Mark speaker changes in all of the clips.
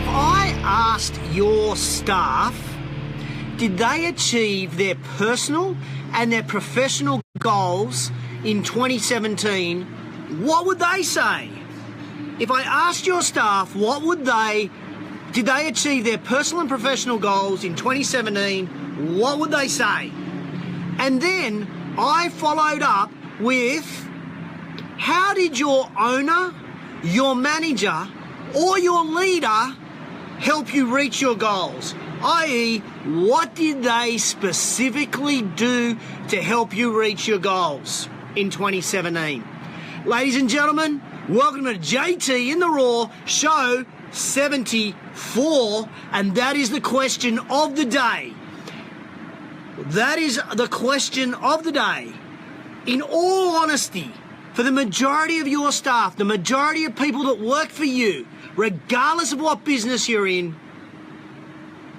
Speaker 1: If I asked your staff, did they achieve their personal and their professional goals in 2017, what would they say? If I asked your staff, did they achieve their personal and professional goals in 2017, what would they say? And then I followed up with, how did your owner, your manager, or your leader help you reach your goals? I.e., what did they specifically do to help you reach your goals in 2017? Ladies and gentlemen, welcome to JT in the Raw, show 74, and that is the question of the day. That is the question of the day. In all honesty, for the majority of your staff, the majority of people that work for you, regardless of what business you're in,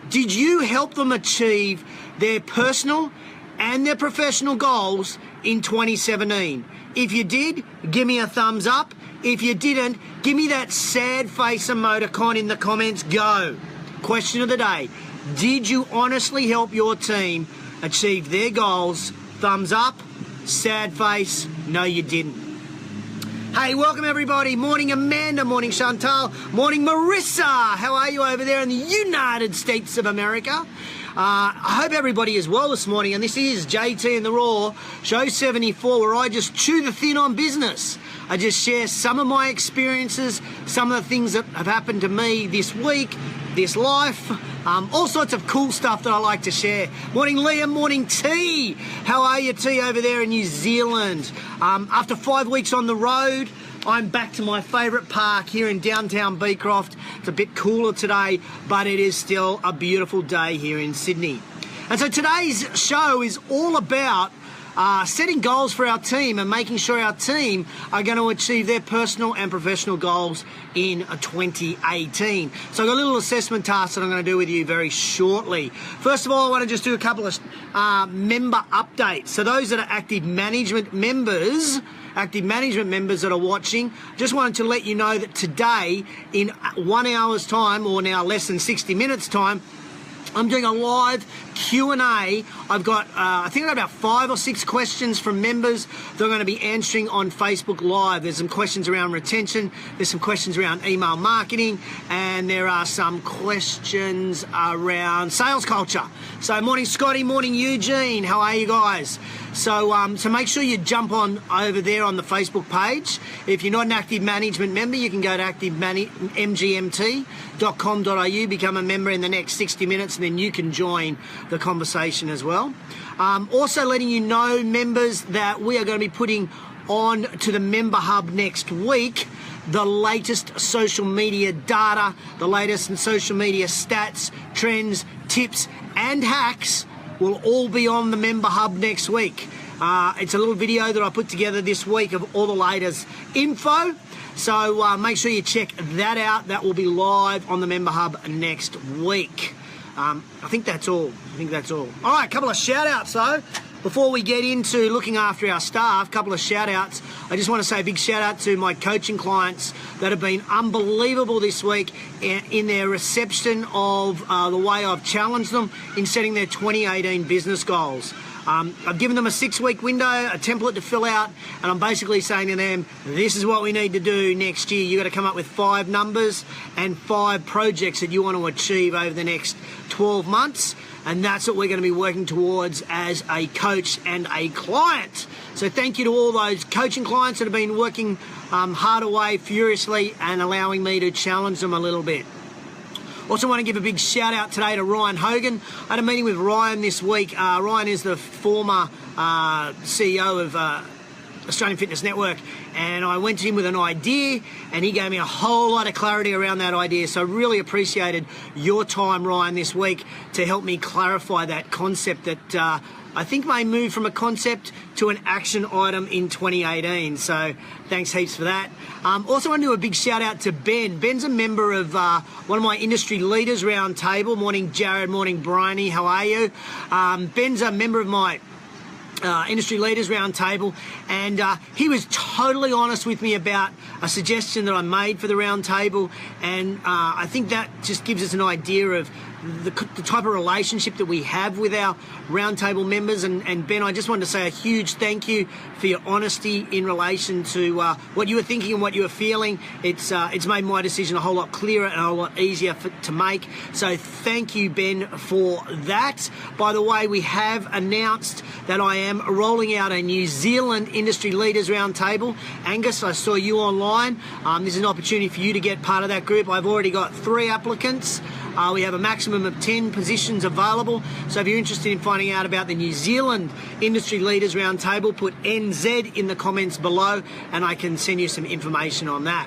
Speaker 1: did you help them achieve their personal and their professional goals in 2017? If you did, give me a thumbs up. If you didn't, give me that sad face emoticon in the comments. Go. Question of the day. Did you honestly help your team achieve their goals? Thumbs up. Sad face. No, you didn't. Hey, welcome everybody. Morning Amanda, morning Chantal, morning Marissa. How are you over there in the United States of America? I hope everybody is well this morning, and this is JT in the Raw, show 74, where I just chew the thin on business. I just share some of my experiences, some of the things that have happened to me this week, this life, all sorts of cool stuff that I like to share. Morning Liam, morning T. How are you, T, over there in New Zealand? After 5 weeks on the road, I'm back to my favourite park here in downtown Beecroft. It's a bit cooler today, but it is still a beautiful day here in Sydney. And so today's show is all about setting goals for our team and making sure our team are going to achieve their personal and professional goals in 2018. So I've got a little assessment task that I'm going to do with you very shortly. First of all, I want to just do a couple of member updates. So those that are active management members that are watching, just wanted to let you know that today, in 1 hour's time, or now less than 60 minutes time, I'm doing a live Q&A. I've got, I think I've got about 5 or 6 questions from members that I'm going to be answering on Facebook Live. There's some questions around retention, there's some questions around email marketing, and there are some questions around sales culture. So morning Scotty, morning Eugene, how are you guys? So make sure you jump on over there on the Facebook page. If you're not an active management member, you can go to mgmt.com.au, become a member in the next 60 minutes, and then you can join the conversation as well. Also letting you know, members, that we are going to be putting on to the Member Hub next week the latest social media data, the latest in social media stats, trends, tips, and hacks will all be on the Member Hub next week. It's a little video that I put together this week of all the latest info. So make sure you check that out. That will be live on the Member Hub next week. I think that's all. All right, a couple of shout outs though. Before we get into looking after our staff, a couple of shout outs. I just want to say a big shout out to my coaching clients that have been unbelievable this week in their reception of the way I've challenged them in setting their 2018 business goals. I've given them a 6-week window, a template to fill out, and I'm basically saying to them, this is what we need to do next year. You've got to come up with 5 numbers and 5 projects that you want to achieve over the next 12 months. And that's what we're going to be working towards as a coach and a client. So thank you to all those coaching clients that have been working hard away furiously and allowing me to challenge them a little bit. Also want to give a big shout out today to Ryan Hogan. I had a meeting with Ryan this week. Ryan is the former CEO of Australian Fitness Network, and I went to him with an idea and he gave me a whole lot of clarity around that idea. So I really appreciated your time, Ryan, this week to help me clarify that concept that I think may move from a concept to an action item in 2018. So thanks heaps for that. Also want to do a big shout out to Ben. Ben's a member of one of my industry leaders round table. Morning Jared, morning Bryony, how are you? Ben's a member of my Industry Leaders Roundtable, and he was totally honest with me about a suggestion that I made for the roundtable, and I think that just gives us an idea of the type of relationship that we have with our roundtable members. And Ben, I just wanted to say a huge thank you for your honesty in relation to what you were thinking and what you were feeling. It's made my decision a whole lot clearer and a whole lot easier to make. So thank you, Ben, for that. By the way, we have announced that I am rolling out a New Zealand Industry Leaders Roundtable. Angus, I saw you online. This is an opportunity for you to get part of that group. I've already got 3 applicants. We have a maximum of 10 positions available. So if you're interested in finding out about the New Zealand Industry Leaders Roundtable, put NZ in the comments below and I can send you some information on that.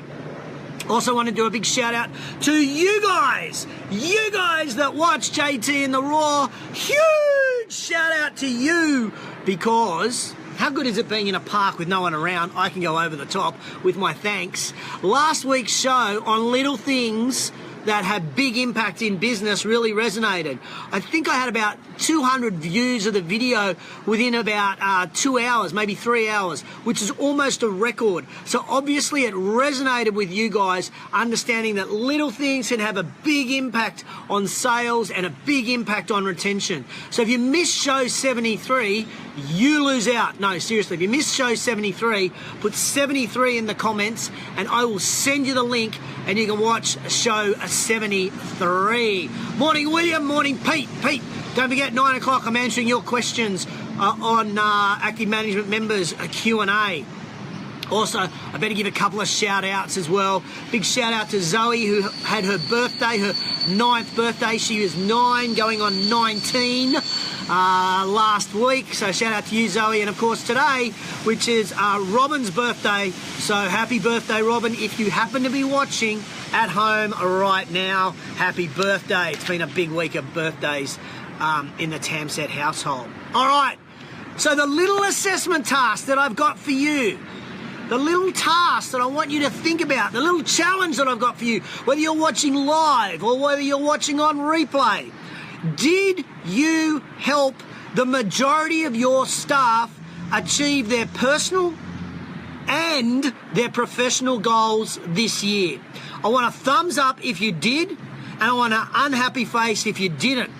Speaker 1: Also want to do a big shout out to you guys that watch JTInTheRaw. Huge shout out to you, because how good is it being in a park with no one around? I can go over the top with my thanks. Last week's show on little things that have big impact in business really resonated. I think I had about 200 views of the video within about 2 hours, maybe 3 hours, which is almost a record. So obviously it resonated with you guys, understanding that little things can have a big impact on sales and a big impact on retention. So if you miss show 73, you lose out. No, seriously, if you miss show 73, put 73 in the comments and I will send you the link and you can watch show 73. Morning, William. Morning, Pete. Don't forget, 9 o'clock, I'm answering your questions on Active Management Members Q&A. Also, I better give a couple of shout outs as well. Big shout out to Zoe, who had her birthday, her 9th birthday. She was 9 going on 19 last week. So shout out to you, Zoe. And of course today, which is Robin's birthday. So happy birthday, Robin. If you happen to be watching at home right now, happy birthday. It's been a big week of birthdays in the Tamsett household. All right. So the little assessment task that I've got for you, the little task that I want you to think about, the little challenge that I've got for you, whether you're watching live or whether you're watching on replay, did you help the majority of your staff achieve their personal and their professional goals this year? I want a thumbs up if you did, and I want an unhappy face if you didn't.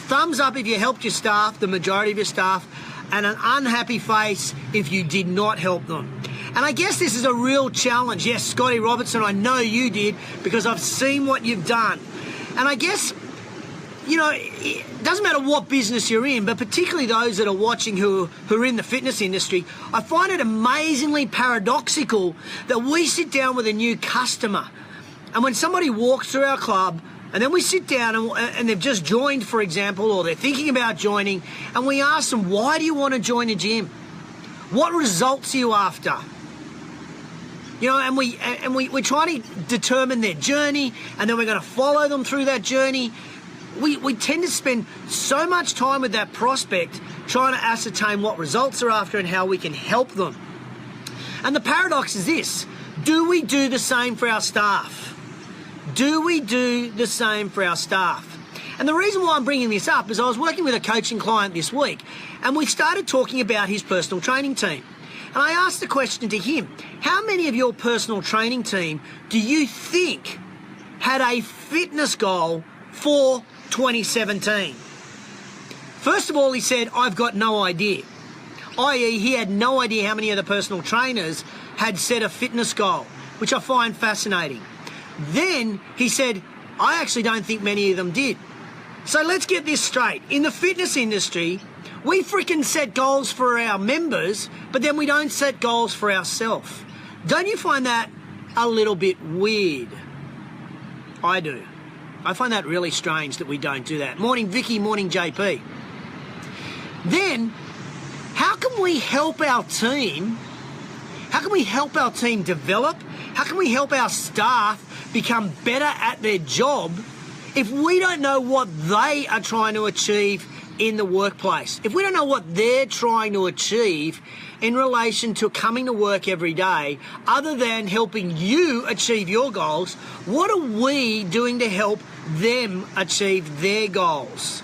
Speaker 1: Thumbs up if you helped your staff, the majority of your staff, and an unhappy face if you did not help them. And I guess this is a real challenge. Yes, Scotty Robertson, I know you did, because I've seen what you've done. And I guess, you know, it doesn't matter what business you're in, but particularly those that are watching who are in the fitness industry, I find it amazingly paradoxical that we sit down with a new customer, and when somebody walks through our club, and then we sit down and they've just joined, for example, or they're thinking about joining, and we ask them, why do you want to join a gym? What results are you after? You know, and we're trying to determine their journey, and then we're going to follow them through that journey. We tend to spend so much time with that prospect trying to ascertain what results they're after and how we can help them. And the paradox is this: do we do the same for our staff? Do we do the same for our staff? And the reason why I'm bringing this up is I was working with a coaching client this week, and we started talking about his personal training team. And I asked the question to him, how many of your personal training team do you think had a fitness goal for 2017? First of all, he said, I've got no idea. I.e., he had no idea how many of the personal trainers had set a fitness goal, which I find fascinating. Then he said, I actually don't think many of them did. So let's get this straight. In the fitness industry, we freaking set goals for our members, but then we don't set goals for ourselves. Don't you find that a little bit weird? I do. I find that really strange that we don't do that. Morning, Vicky. Morning, JP. Then, how can we help our team? How can we help our team develop? How can we help our staff become better at their job if we don't know what they are trying to achieve in the workplace? If we don't know what they're trying to achieve in relation to coming to work every day, other than helping you achieve your goals, what are we doing to help them achieve their goals?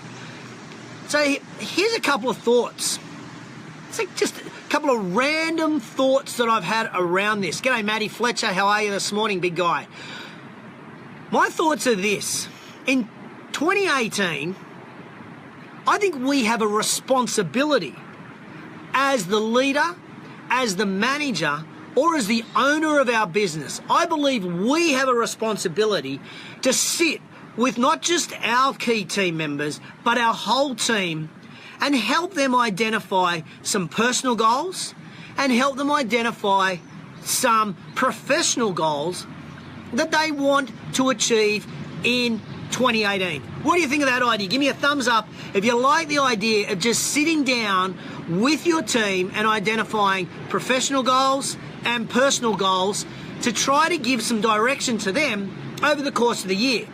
Speaker 1: So here's a couple of thoughts. It's like just a couple of random thoughts that I've had around this. G'day, Matty Fletcher. How are you this morning, big guy? My thoughts are this. In 2018, I think we have a responsibility as the leader, as the manager, or as the owner of our business. I believe we have a responsibility to sit with not just our key team members, but our whole team, and help them identify some personal goals and help them identify some professional goals that they want to achieve in 2018. What do you think of that idea? Give me a thumbs up if you like the idea of just sitting down with your team and identifying professional goals and personal goals to try to give some direction to them over the course of the year.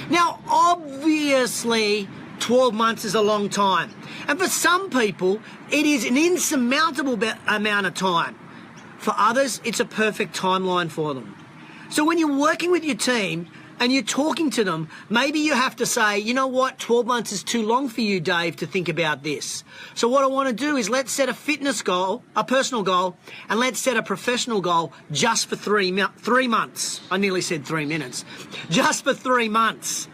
Speaker 1: Now, obviously, 12 months is a long time. And for some people, it is an insurmountable amount of time. For others, it's a perfect timeline for them. So when you're working with your team and you're talking to them, maybe you have to say, you know what, 12 months is too long for you, Dave, to think about this. So what I want to do is let's set a fitness goal, a personal goal, and let's set a professional goal just for 3 months. I nearly said 3 minutes. Just for 3 months.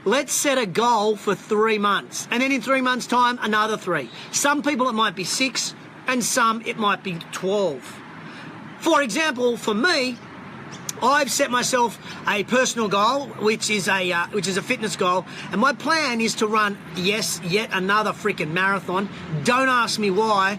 Speaker 1: Let's set a goal for 3 months. And then in 3 months' time, another 3. Some people it might be 6, and some it might be 12. For example, for me, I've set myself a personal goal, which is a fitness goal, and my plan is to run, yes, yet another freaking marathon. Don't ask me why,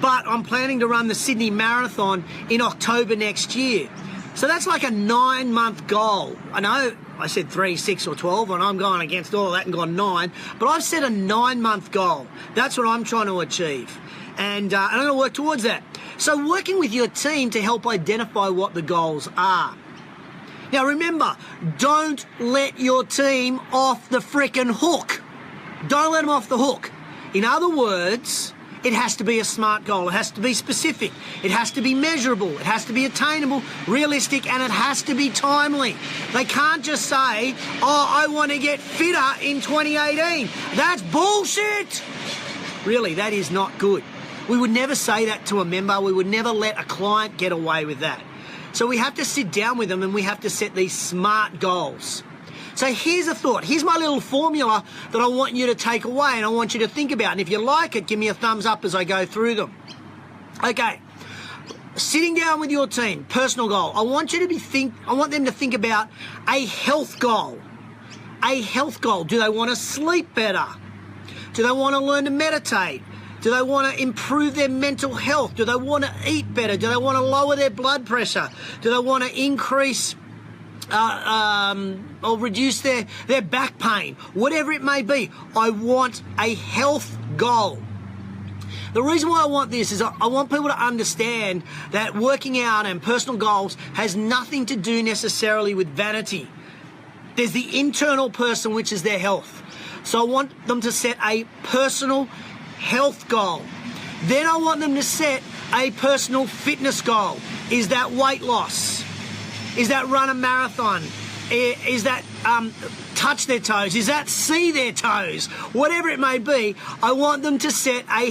Speaker 1: but I'm planning to run the Sydney Marathon in October next year. So that's like a 9-month goal. I know I said 3, 6 or 12, and I'm going against all of that and gone 9, but I've set a 9-month goal. That's what I'm trying to achieve. And I'm going to work towards that. So working with your team to help identify what the goals are. Now remember, don't let your team off the frickin' hook. Don't let them off the hook. In other words, it has to be a SMART goal. It has to be specific. It has to be measurable. It has to be attainable, realistic, and it has to be timely. They can't just say, oh, I want to get fitter in 2018. That's bullshit. Really, that is not good. We would never say that to a member. We would never let a client get away with that. So we have to sit down with them and we have to set these SMART goals. So here's a thought. Here's my little formula that I want you to take away and I want you to think about. And if you like it, give me a thumbs up as I go through them. Okay. Sitting down with your team, personal goal. I want them to think about a health goal. A health goal. Do they want to sleep better? Do they want to learn to meditate? Do they want to improve their mental health? Do they want to eat better? Do they want to lower their blood pressure? Do they want to increase or reduce their back pain? Whatever it may be, I want a health goal. The reason why I want this is I want people to understand that working out and personal goals has nothing to do necessarily with vanity. There's the internal person, which is their health. So I want them to set a personal health goal. Then I want them to set a personal fitness goal. Is that weight loss? Is that run a marathon? Is that touch their toes? Is that see their toes? Whatever it may be, I want them to set a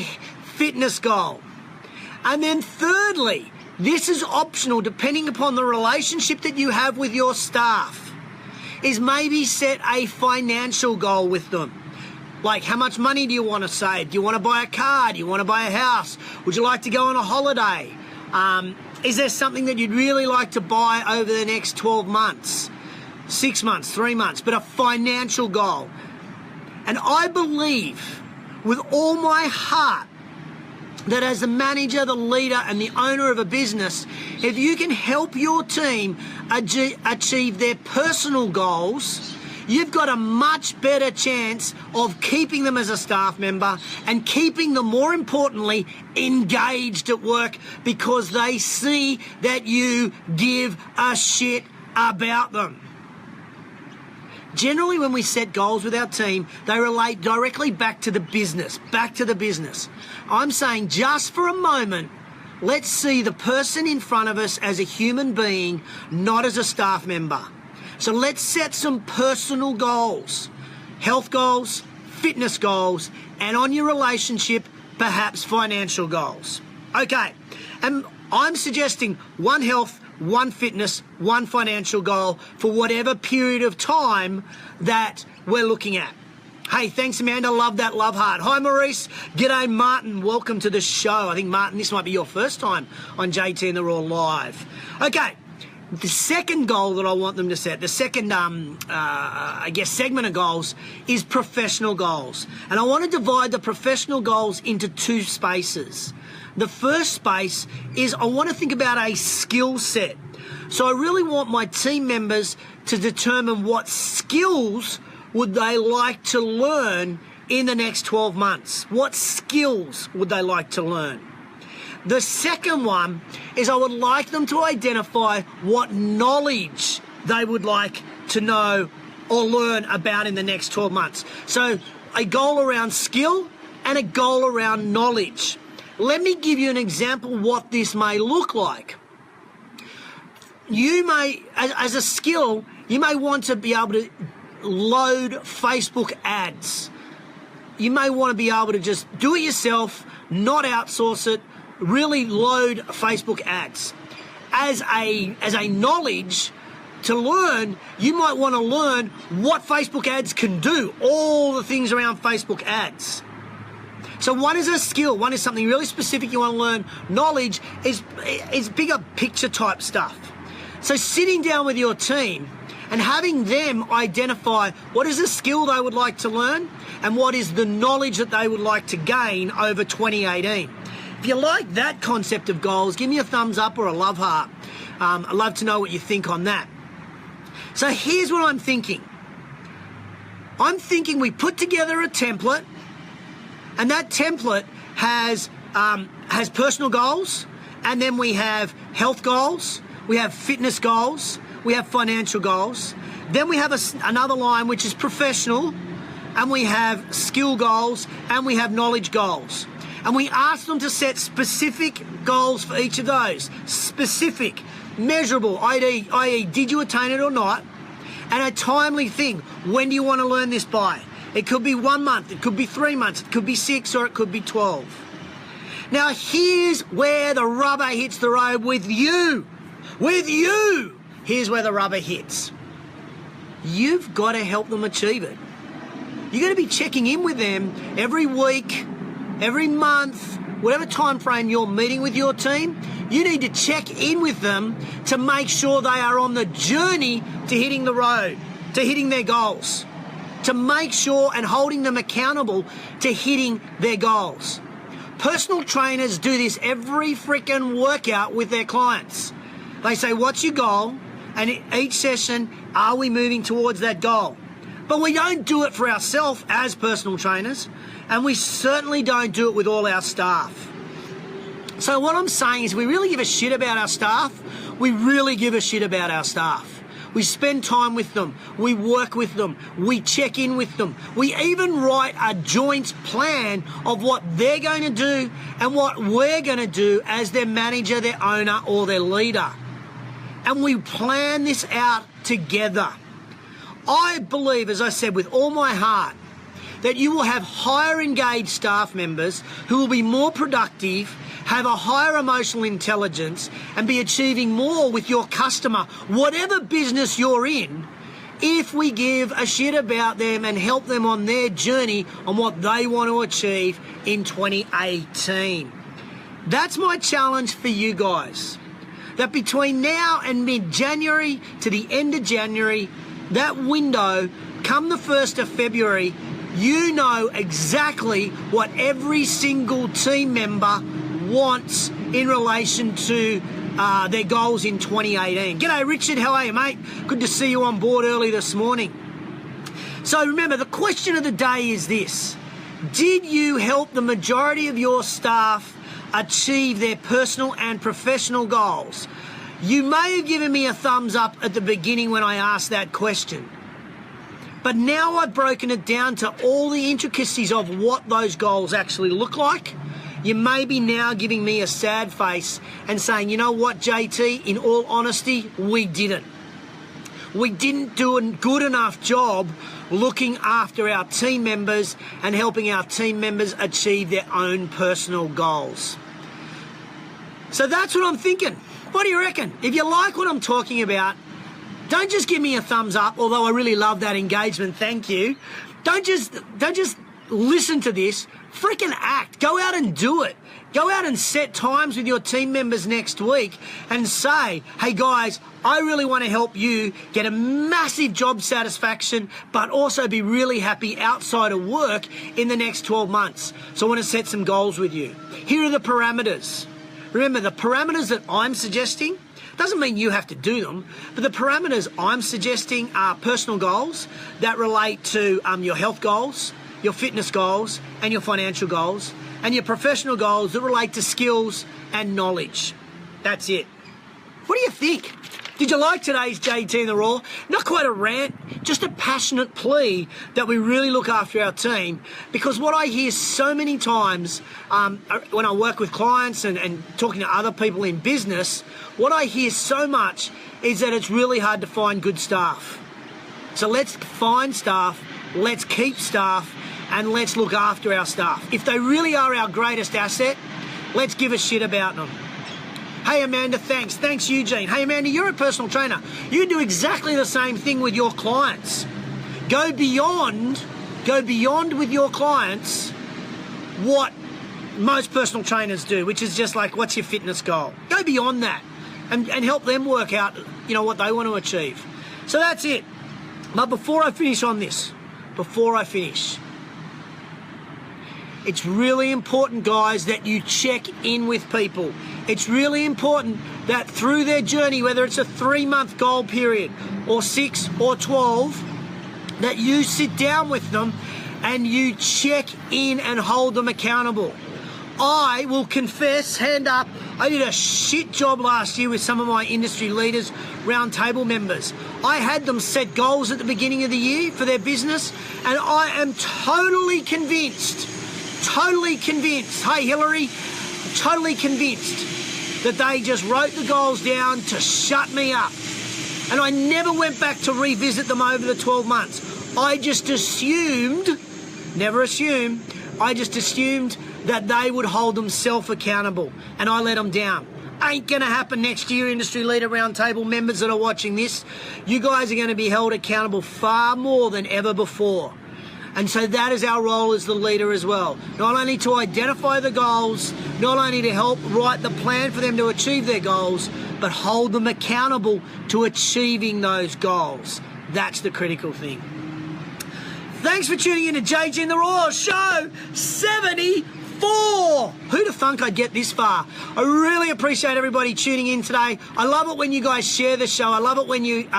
Speaker 1: fitness goal. And then thirdly, this is optional depending upon the relationship that you have with your staff, is maybe set a financial goal with them. Like, how much money do you want to save? Do you want to buy a car? Do you want to buy a house? Would you like to go on a holiday? Is there something that you'd really like to buy over the next 12 months, 6 months, 3 months, but a financial goal? And I believe with all my heart that as the manager, the leader, and the owner of a business, if you can help your team achieve their personal goals, you've got a much better chance of keeping them as a staff member and keeping them, more importantly, engaged at work because they see that you give a shit about them. Generally, when we set goals with our team, they relate directly back to the business, I'm saying just for a moment, let's see the person in front of us as a human being, not as a staff member. So let's set some personal goals, health goals, fitness goals, and on your relationship, perhaps financial goals. Okay, and I'm suggesting one health, one fitness, one financial goal for whatever period of time that we're looking at. Hey, thanks, Amanda. Love that love heart. Hi, Maurice. G'day, Martin. Welcome to the show. I think, Martin, this might be your first time on JTInTheRaw Live. Okay, the second goal that I want them to set, the second, segment of goals is professional goals. And I want to divide the professional goals into two spaces. The first space is I want to think about a skill set. So I really want my team members to determine what skills would they like to learn in the next 12 months. What skills would they like to learn? The second one is I would like them to identify what knowledge they would like to know or learn about in the next 12 months. So a goal around skill and a goal around knowledge. Let me give you an example of what this may look like. You may, as a skill, you may want to be able to load Facebook ads. You may want to be able to just do it yourself, not outsource it, really load Facebook ads. As a knowledge to learn, you might want to learn what Facebook ads can do, all the things around Facebook ads. So one is a skill, one is something really specific you want to learn. Knowledge is bigger picture type stuff. So sitting down with your team and having them identify what is a skill they would like to learn and what is the knowledge that they would like to gain over 2018. If you like that concept of goals, give me a thumbs up or a love heart. I'd love to know what you think on that. So here's what I'm thinking. I'm thinking we put together a template, and that template has personal goals, and then we have health goals, we have fitness goals, we have financial goals. Then we have another line which is professional, and we have skill goals, and we have knowledge goals. And we ask them to set specific goals for each of those. Specific, measurable, i.e. did you attain it or not? And a timely thing. When do you want to learn this by? It could be 1 month, it could be 3 months, it could be 6, or it could be 12. Now here's where the rubber hits the road with you. With you! Here's where the rubber hits. You've got to help them achieve it. You're going to be checking in with them every week, every month, whatever time frame you're meeting with your team. You need to check in with them to make sure they are on the journey to hitting the road, to hitting their goals, to make sure and holding them accountable to hitting their goals. Personal trainers do this every freaking workout with their clients. They say, what's your goal? And each session, are we moving towards that goal? But we don't do it for ourselves as personal trainers, and we certainly don't do it with all our staff. So what I'm saying is we really give a shit about our staff. We really give a shit about our staff. We spend time with them. We work with them. We check in with them. We even write a joint plan of what they're going to do and what we're going to do as their manager, their owner, or their leader. And we plan this out together. I believe, as I said, with all my heart, that you will have higher engaged staff members who will be more productive, have a higher emotional intelligence, and be achieving more with your customer, whatever business you're in, if we give a shit about them and help them on their journey on what they want to achieve in 2018. That's my challenge for you guys. That between now and mid-January to the end of January, that window, come the 1st of February, you know exactly what every single team member wants in relation to their goals in 2018. G'day, Richard. How are you, mate? Good to see you on board early this morning. So remember, the question of the day is this. Did you help the majority of your staff achieve their personal and professional goals? You may have given me a thumbs up at the beginning when I asked that question. But now I've broken it down to all the intricacies of what those goals actually look like. You may be now giving me a sad face and saying, you know what, JT, in all honesty, we didn't. we didn't do a good enough job looking after our team members and helping our team members achieve their own personal goals. So that's what I'm thinking. What do you reckon? If you like what I'm talking about, don't just give me a thumbs up, although I really love that engagement, thank you. Don't just listen to this, freaking act. Go out and do it. Go out and set times with your team members next week and say, hey guys, I really want to help you get a massive job satisfaction, but also be really happy outside of work in the next 12 months. So I want to set some goals with you. Here are the parameters. Remember, the parameters that I'm suggesting doesn't mean you have to do them, but the parameters I'm suggesting are personal goals that relate to your health goals, your fitness goals, and your financial goals, and your professional goals that relate to skills and knowledge. That's it. What do you think? Did you like today's JT in the Raw? Not quite a rant, just a passionate plea that we really look after our team, because what I hear so many times when I work with clients and talking to other people in business, what I hear so much is that it's really hard to find good staff. So let's find staff, let's keep staff, and let's look after our staff. If they really are our greatest asset, let's give a shit about them. Hey Amanda, thanks. Thanks Eugene. Hey Amanda, you're a personal trainer. You do exactly the same thing with your clients. Go beyond with your clients what most personal trainers do, which is just like, what's your fitness goal? Go beyond that and help them work out, what they want to achieve. So that's it. But before I finish on this, it's really important, guys, that you check in with people. It's really important that through their journey, whether it's a 3-month goal period or 6 or 12, that you sit down with them and you check in and hold them accountable. I will confess, hand up, I did a shit job last year with some of my industry leaders, roundtable members. I had them set goals at the beginning of the year for their business, and I am totally convinced, hey Hillary, totally convinced that they just wrote the goals down to shut me up. And I never went back to revisit them over the 12 months. I just assumed, never assume, I just assumed that they would hold themselves accountable, and I let them down. Ain't gonna happen next year, industry leader roundtable members that are watching this. You guys are gonna be held accountable far more than ever before. And so that is our role as the leader as well. Not only to identify the goals, not only to help write the plan for them to achieve their goals, but hold them accountable to achieving those goals. That's the critical thing. Thanks for tuning in to JT in the Raw, show 74. Who'd have thunk I'd get this far? I really appreciate everybody tuning in today. I love it when you guys share the show. I love it when you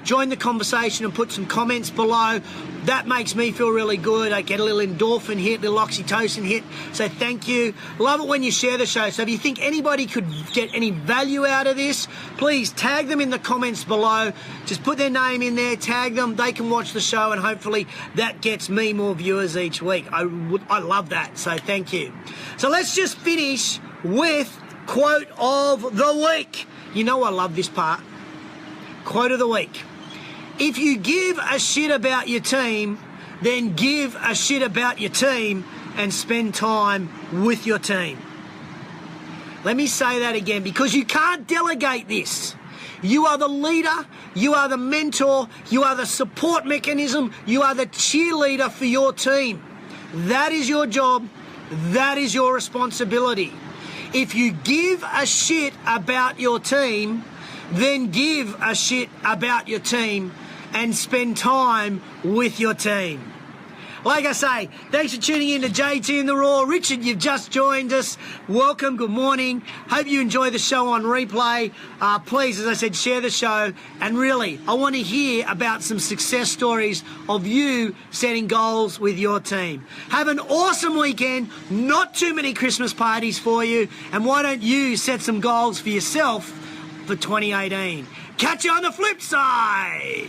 Speaker 1: join the conversation and put some comments below. That makes me feel really good. I get a little endorphin hit, a little oxytocin hit. So thank you. Love it when you share the show. So if you think anybody could get any value out of this, please tag them in the comments below. Just put their name in there, tag them. They can watch the show, and hopefully that gets me more viewers each week. I love that. So thank you. So let's just finish with quote of the week. You know I love this part. Quote of the week. If you give a shit about your team, then give a shit about your team and spend time with your team. Let me say that again, because you can't delegate this. You are the leader, you are the mentor, you are the support mechanism, you are the cheerleader for your team. That is your job, that is your responsibility. If you give a shit about your team, then give a shit about your team and spend time with your team. Like I say, thanks for tuning in to JT in the Raw. Richard, you've just joined us. Welcome, good morning. Hope you enjoy the show on replay. Please, as I said, share the show. And really, I want to hear about some success stories of you setting goals with your team. Have an awesome weekend. Not too many Christmas parties for you. And why don't you set some goals for yourself for 2018? Catch you on the flip side.